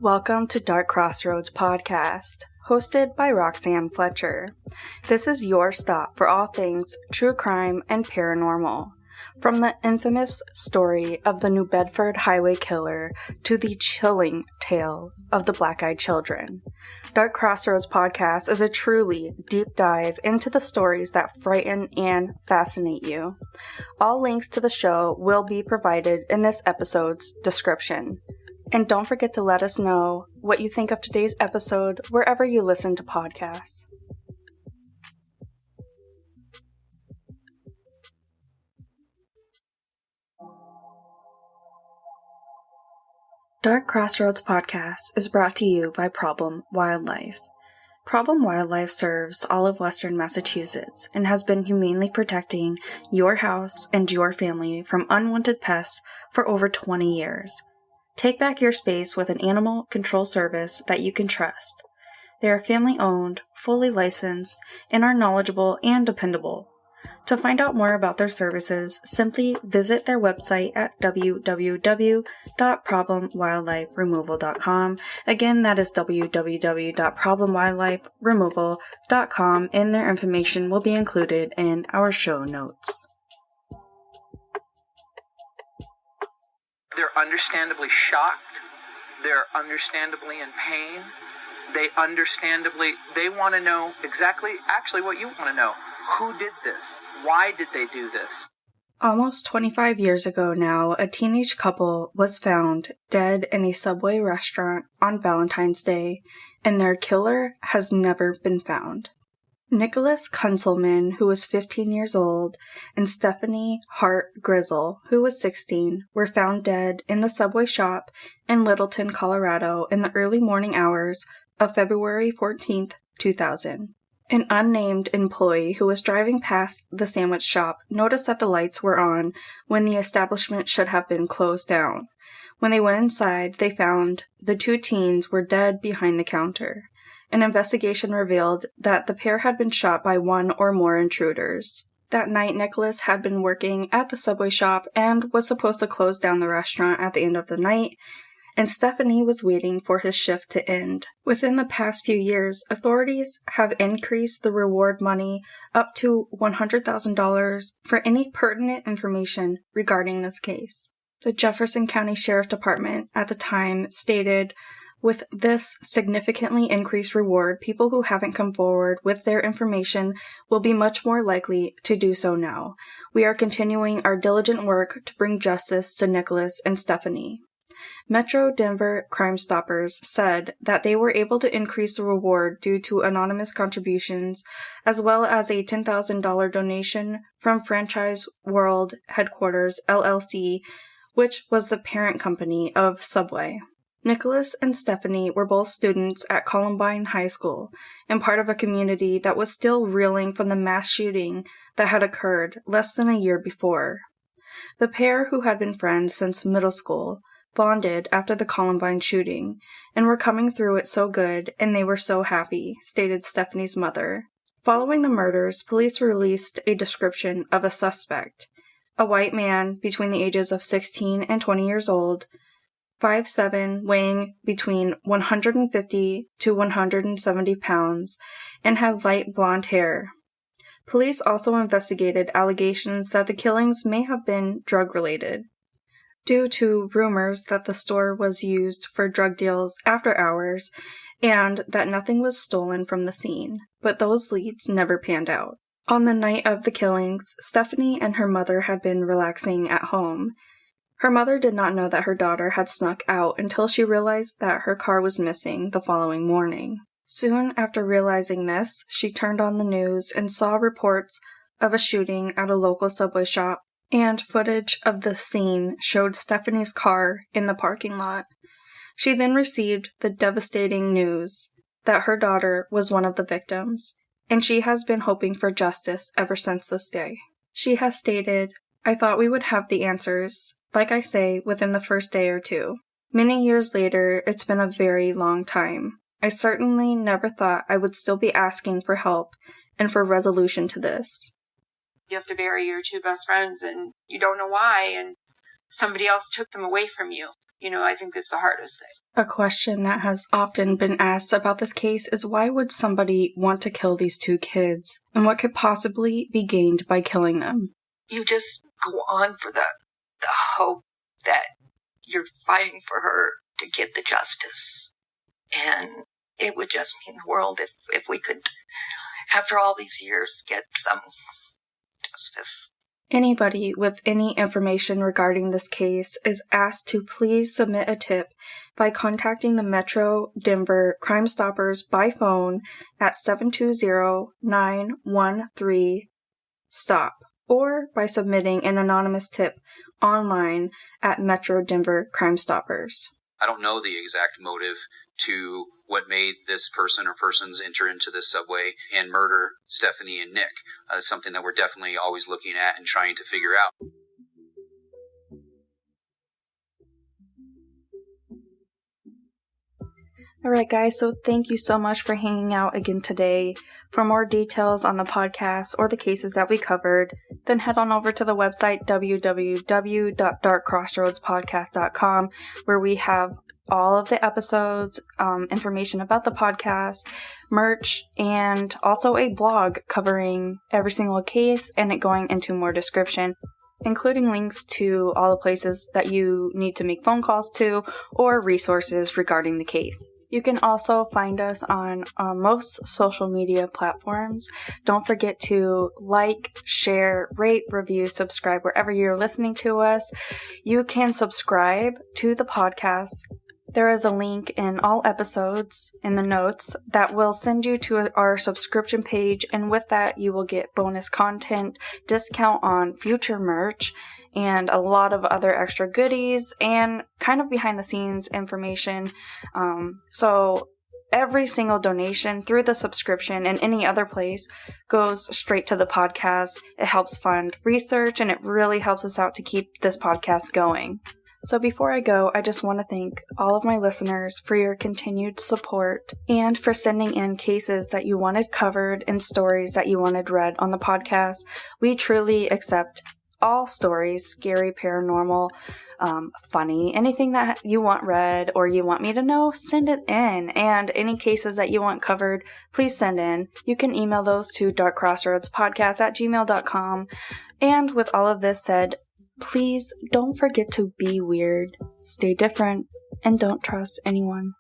Welcome to Dark Crossroads Podcast, hosted by Roxanne Fletcher. This is your stop for all things true crime and paranormal. From the infamous story of the New Bedford highway killer to the chilling tale of the black-eyed children. Dark Crossroads Podcast is a truly deep dive into the stories that frighten and fascinate you. All links to the show will be provided in this episode's description. And don't forget to let us know what you think of today's episode wherever you listen to podcasts. Dark Crossroads Podcast is brought to you by Problem Wildlife. Problem Wildlife serves all of Western Massachusetts and has been humanely protecting your house and your family from unwanted pests for over 20 years. Take back your space with an animal control service that you can trust. They are family-owned, fully licensed, and are knowledgeable and dependable. To find out more about their services, simply visit their website at www.problemwildliferemoval.com. Again, that is www.problemwildliferemoval.com, and their information will be included in our show notes. They're understandably shocked. They're understandably in pain. They want to know exactly what you want to know. Who did this? Why did they do this? Almost 25 years ago now, a teenage couple was found dead in a Subway restaurant on Valentine's Day, and their killer has never been found. Nicholas Kunzelman, who was 15 years old, and Stephanie Hart Grizzle, who was 16, were found dead in the Subway shop in Littleton, Colorado in the early morning hours of February 14, 2000. An unnamed employee who was driving past the sandwich shop noticed that the lights were on when the establishment should have been closed down. When they went inside, they found the two teens were dead behind the counter. An investigation revealed that the pair had been shot by one or more intruders. That night, Nicholas had been working at the Subway shop and was supposed to close down the restaurant at the end of the night, and Stephanie was waiting for his shift to end. Within the past few years, authorities have increased the reward money up to $100,000 for any pertinent information regarding this case. The Jefferson County Sheriff Department at the time stated, "With this significantly increased reward, people who haven't come forward with their information will be much more likely to do so now. We are continuing our diligent work to bring justice to Nicholas and Stephanie." Metro Denver Crime Stoppers said that they were able to increase the reward due to anonymous contributions, as well as a $10,000 donation from Franchise World Headquarters, LLC, which was the parent company of Subway. Nicholas and Stephanie were both students at Columbine High School and part of a community that was still reeling from the mass shooting that had occurred less than a year before. The pair, who had been friends since middle school, bonded after the Columbine shooting and were coming through it so good, and they were so happy, stated Stephanie's mother. Following the murders, police released a description of a suspect, a white man between the ages of 16 and 20 years old, 5'7", weighing between 150 to 170 pounds, and had light blonde hair. Police also investigated allegations that the killings may have been drug-related, due to rumors that the store was used for drug deals after hours, and that nothing was stolen from the scene, but those leads never panned out. On the night of the killings, Stephanie and her mother had been relaxing at home. Her mother did not know that her daughter had snuck out until she realized that her car was missing the following morning. Soon after realizing this, she turned on the news and saw reports of a shooting at a local Subway shop, and footage of the scene showed Stephanie's car in the parking lot. She then received the devastating news that her daughter was one of the victims, and she has been hoping for justice ever since this day. She has stated, "I thought we would have the answers, like I say, within the first day or two. Many years later, it's been a very long time. I certainly never thought I would still be asking for help and for resolution to this." You have to bury your two best friends and you don't know why, and somebody else took them away from you. I think that's the hardest thing. A question that has often been asked about this case is why would somebody want to kill these two kids, and what could possibly be gained by killing them? You just go on for the hope that you're fighting for her to get the justice. And it would just mean the world if we could, after all these years, get some justice. Anybody with any information regarding this case is asked to please submit a tip by contacting the Metro Denver Crime Stoppers by phone at 720-913-STOP or by submitting an anonymous tip online at Metro Denver Crime Stoppers. I don't know the exact motive to what made this person or persons enter into this subway and murder Stephanie and Nick. It's something that we're definitely always looking at and trying to figure out. Alright guys, so thank you so much for hanging out again today. For more details on the podcast or the cases that we covered, then head on over to the website www.darkcrossroadspodcast.com, where we have all of the episodes, information about the podcast, merch, and also a blog covering every single case and it going into more description, including links to all the places that you need to make phone calls to or resources regarding the case. You can also find us on most social media platforms. Don't forget to like, share, rate, review, subscribe wherever you're listening to us. You can subscribe to the podcast. There is a link in all episodes in the notes that will send you to our subscription page, and with that you will get bonus content, discount on future merch, and a lot of other extra goodies and kind of behind the scenes information. So every single donation through the subscription and any other place goes straight to the podcast. It helps fund research and it really helps us out to keep this podcast going. So before I go, I just want to thank all of my listeners for your continued support and for sending in cases that you wanted covered and stories that you wanted read on the podcast. We truly accept all stories, scary, paranormal, funny, anything that you want read or you want me to know, send it in. And any cases that you want covered, please send in. You can email those to darkcrossroadspodcast@gmail.com. And with all of this said, please don't forget to be weird, stay different, and don't trust anyone.